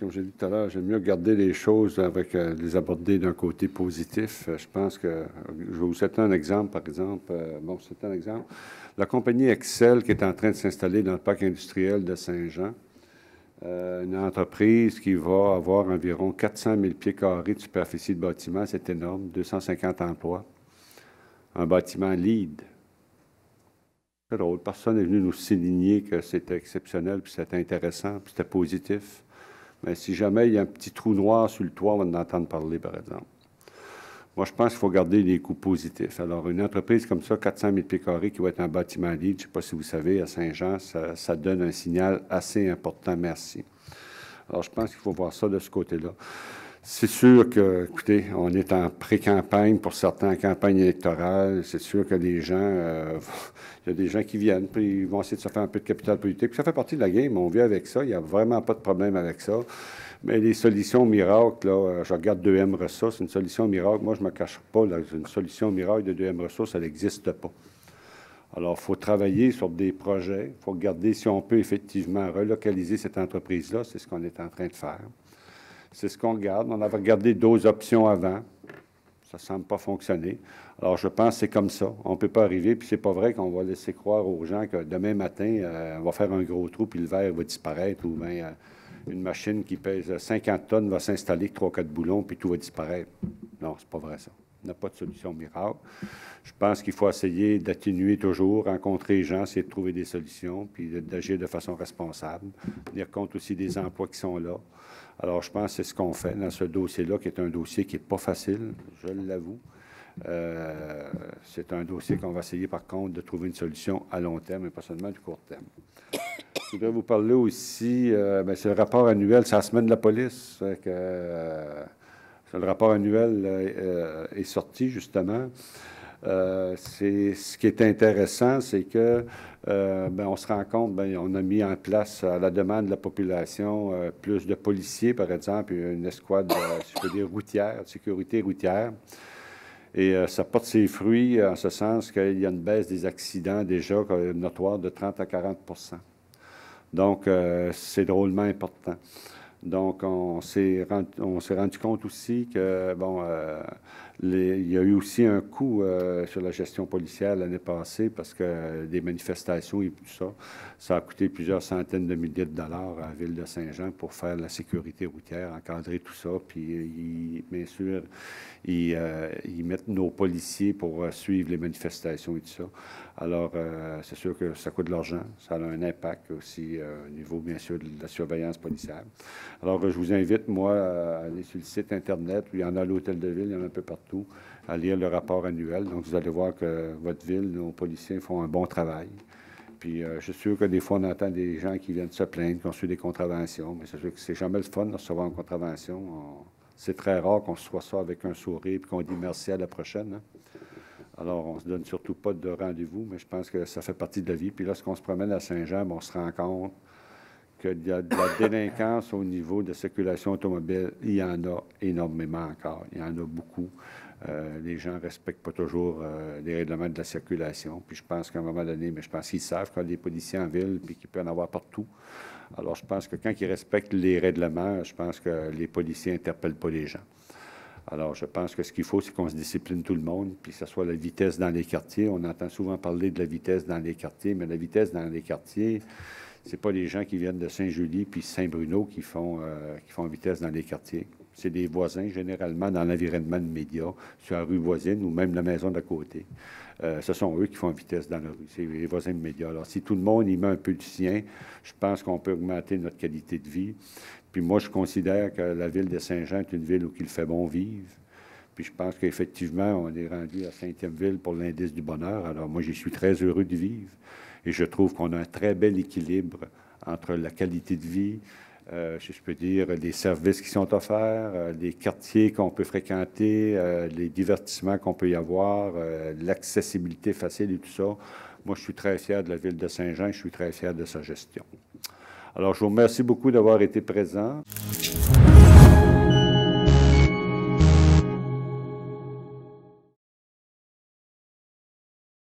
comme j'ai dit tout à l'heure, j'aime mieux garder les choses avec les aborder d'un côté positif. Je pense que, je vais vous citer un exemple, par exemple. Bon, c'est un exemple. La compagnie Excel qui est en train de s'installer dans le parc industriel de Saint-Jean, une entreprise qui va avoir environ 400 000 pieds carrés de superficie de bâtiment, c'est énorme, 250 emplois. Un bâtiment LEED. C'est drôle, personne n'est venu nous souligner que c'était exceptionnel, puis c'était intéressant, puis c'était positif. Mais si jamais il y a un petit trou noir sur le toit, on va en entendre parler, par exemple. Moi, je pense qu'il faut garder les coûts positifs. Alors, une entreprise comme ça, 400 000 pieds carrés, qui va être un bâtiment LEED, je ne sais pas si vous savez, à Saint-Jean, ça donne un signal assez important, merci. Alors, je pense qu'il faut voir ça de ce côté-là. C'est sûr que, écoutez, on est en pré-campagne pour certains, en campagne électorale. C'est sûr que des gens, il y a des gens qui viennent, puis ils vont essayer de se faire un peu de capital politique. Puis ça fait partie de la game, on vit avec ça, il n'y a vraiment pas de problème avec ça. Mais les solutions miracles, là, je regarde 2M Ressources, une solution miracle, moi je ne me cache pas, là, une solution miracle de 2M Ressources, elle n'existe pas. Alors, il faut travailler sur des projets, il faut regarder si on peut effectivement relocaliser cette entreprise-là, c'est ce qu'on est en train de faire. C'est ce qu'on regarde. On avait regardé d'autres options avant. Ça ne semble pas fonctionner. Alors, je pense que c'est comme ça. On ne peut pas arriver, puis c'est pas vrai qu'on va laisser croire aux gens que demain matin, on va faire un gros trou, puis le verre va disparaître, ou bien une machine qui pèse 50 tonnes va s'installer avec 3-4 boulons, puis tout va disparaître. Non, c'est pas vrai ça. On n'a pas de solution miracle. Je pense qu'il faut essayer d'atténuer toujours, rencontrer les gens, essayer de trouver des solutions, puis d'agir de façon responsable, tenir compte aussi des emplois qui sont là. Alors, je pense que c'est ce qu'on fait dans ce dossier-là, qui est un dossier qui n'est pas facile, je l'avoue. C'est un dossier qu'on va essayer, par contre, de trouver une solution à long terme et pas seulement du court terme. Je voudrais vous parler aussi, c'est le rapport annuel, c'est la semaine de la police. Le rapport annuel est sorti, justement. Ce qui est intéressant, c'est que on se rend compte, on a mis en place à la demande de la population plus de policiers, par exemple, une escouade, si je peux dire, routière, de sécurité routière. Et ça porte ses fruits en ce sens qu'il y a une baisse des accidents déjà notoire de 30 à 40 %. Donc, c'est drôlement important. Donc, on s'est rendu compte aussi que, il y a eu aussi un coût sur la gestion policière l'année passée parce que des manifestations et tout ça, ça a coûté plusieurs centaines de milliers de dollars à la ville de Saint-Jean pour faire la sécurité routière, encadrer tout ça. Puis, bien sûr, ils mettent nos policiers pour suivre les manifestations et tout ça. Alors, c'est sûr que ça coûte de l'argent. Ça a un impact aussi au niveau, bien sûr, de la surveillance policière. Alors, je vous invite, moi, à aller sur le site Internet. Il y en a à l'Hôtel de Ville, il y en a un peu partout, à lire le rapport annuel. Donc, vous allez voir que votre ville, nos policiers font un bon travail. Puis, je suis sûr que des fois, on entend des gens qui viennent se plaindre, qui ont reçu des contraventions. Mais c'est sûr que c'est jamais le fun de recevoir une contravention. C'est très rare qu'on reçoit ça avec un sourire et qu'on dit merci à la prochaine. Hein? Alors, on ne se donne surtout pas de rendez-vous, mais je pense que ça fait partie de la vie. Puis lorsqu'on se promène à Saint-Jean, on se rend compte qu'il y a de la délinquance au niveau de circulation automobile. Il y en a énormément encore. Il y en a beaucoup. Les gens ne respectent pas toujours les règlements de la circulation. Puis je pense qu'à un moment donné, mais je pense qu'ils savent qu'il y a des policiers en ville puis qu'il peut y en avoir partout. Alors, je pense que quand ils respectent les règlements, je pense que les policiers n'interpellent pas les gens. Alors, je pense que ce qu'il faut, c'est qu'on se discipline tout le monde, puis que ce soit la vitesse dans les quartiers. On entend souvent parler de la vitesse dans les quartiers, mais la vitesse dans les quartiers, c'est pas les gens qui viennent de Saint-Julie puis Saint-Bruno qui font vitesse dans les quartiers. C'est des voisins, généralement, dans l'environnement de médias, sur la rue voisine ou même la maison d'à côté. Ce sont eux qui font vitesse dans la rue, c'est les voisins de médias. Alors, si tout le monde y met un peu du sien, je pense qu'on peut augmenter notre qualité de vie. Puis moi, je considère que la ville de Saint-Jean est une ville où il fait bon vivre. Puis je pense qu'effectivement, on est rendu à 5e ville pour l'indice du bonheur. Alors moi, j'y suis très heureux de vivre. Et je trouve qu'on a un très bel équilibre entre la qualité de vie, je peux dire, les services qui sont offerts, les quartiers qu'on peut fréquenter, les divertissements qu'on peut y avoir, l'accessibilité facile et tout ça. Moi, je suis très fier de la ville de Saint-Jean, je suis très fier de sa gestion. Alors, je vous remercie beaucoup d'avoir été présent.